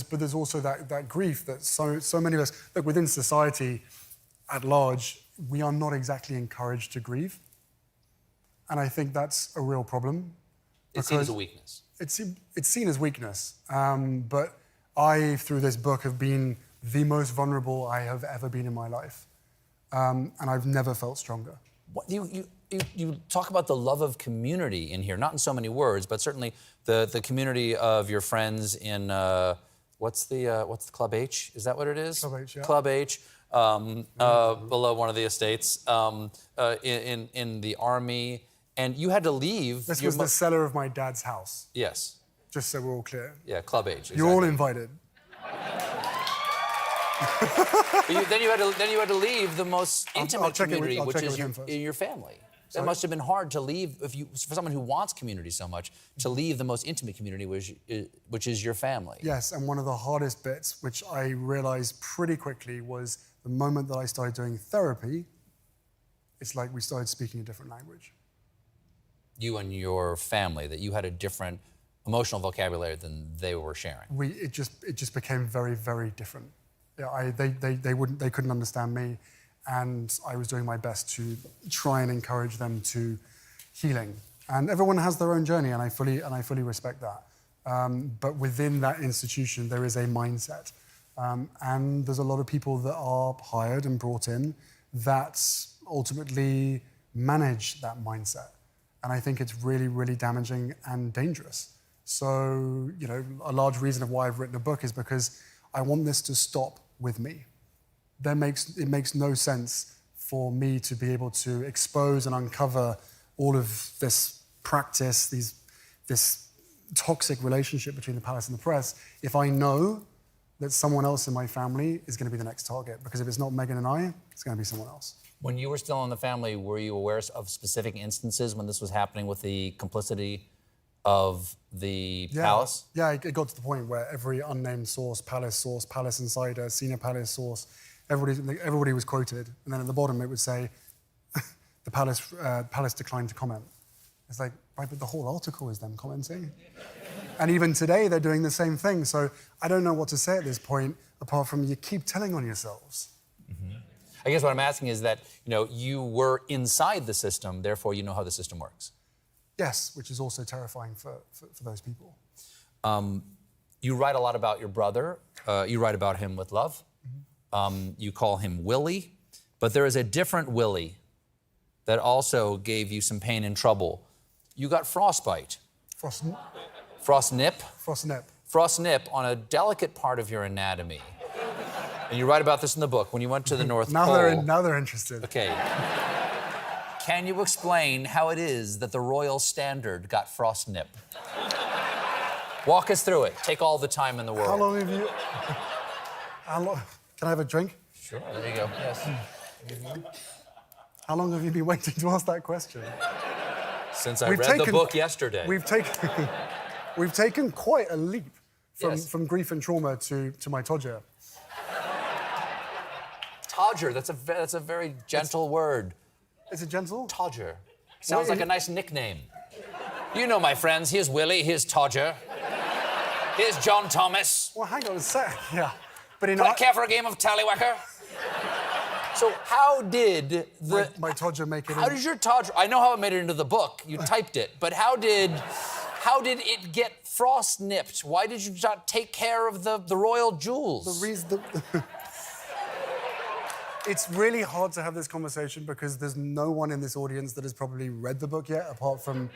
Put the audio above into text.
But there's also that grief that so many of us, look, within society at large, we are not exactly encouraged to grieve. And I think that's a real problem. It's seen as a weakness. It's seen as weakness. But I, through this book, have been the most vulnerable I have ever been in my life. And I've never felt stronger. What, you talk about the love of community in here, not in so many words, but certainly the community of your friends in, what's the Club H? Is that what it is? Club H, yeah. Club H, below one of the estates, in the army. And you had to leave. This was the cellar of my dad's house. Yes. Just so we're all clear. Yeah, Club H. Exactly. You're all invited. Then you had to leave the most intimate community, which is your family. That must have been hard to leave for someone who wants community so much, to leave the most intimate community, which is your family. Yes, and one of the hardest bits, which I realized pretty quickly, was the moment that I started doing therapy. It's like we started speaking a different language. You and your family, that you had a different emotional vocabulary than they were sharing. It just became very, very different. Yeah, they couldn't understand me, and I was doing my best to try and encourage them to healing. And everyone has their own journey, and I fully respect that. But within that institution, there is a mindset, and there's a lot of people that are hired and brought in that ultimately manage that mindset. And I think it's really, really damaging and dangerous. So, you know, a large reason of why I've written a book is because I want this to stop with me. It makes no sense for me to be able to expose and uncover all of this practice, this toxic relationship between the palace and the press, if I know that someone else in my family is going to be the next target. Because if it's not Meghan and I, it's going to be someone else. When you were still in the family, were you aware of specific instances when this was happening with the complicity of the palace? Yeah, it got to the point where every unnamed source, palace insider, senior palace source, everybody was quoted. And then at the bottom it would say, the palace declined to comment. It's like, right, but the whole article is them commenting. And even today they're doing the same thing. So I don't know what to say at this point, apart from you keep telling on yourselves. Mm-hmm. I guess what I'm asking is that, you know, you were inside the system, therefore you know how the system works. Yes, which is also terrifying for those people. You write a lot about your brother. You write about him with love. Mm-hmm. You call him Willie. But there is a different Willie that also gave you some pain and trouble. You got frostbite. Frostnip? Frostnip. Frostnip on a delicate part of your anatomy. And you write about this in the book, when you went to the North Pole. Now they're interested. Okay. Can you explain how it is that the royal standard got frostnip? Walk us through it. Take all the time in the world. How long have you... Can I have a drink? Sure, there you go, yes. How long have you been waiting to ask that question? Since I read the book yesterday. We've taken quite a leap from grief and trauma to my Todger. Todger, that's a very gentle word. Is it gentle? Todger. Sounds like a nice nickname. You know my friends, here's Willie, here's Todger. Here's John Thomas. Well, hang on a sec, yeah. But care for a game of Tallywhacker? So how did my Todger make it How did your Todger... I know how it made it into the book. You typed it. But how did it get frost-nipped? Why did you not take care of the royal jewels? It's really hard to have this conversation because there's no one in this audience that has probably read the book yet, apart from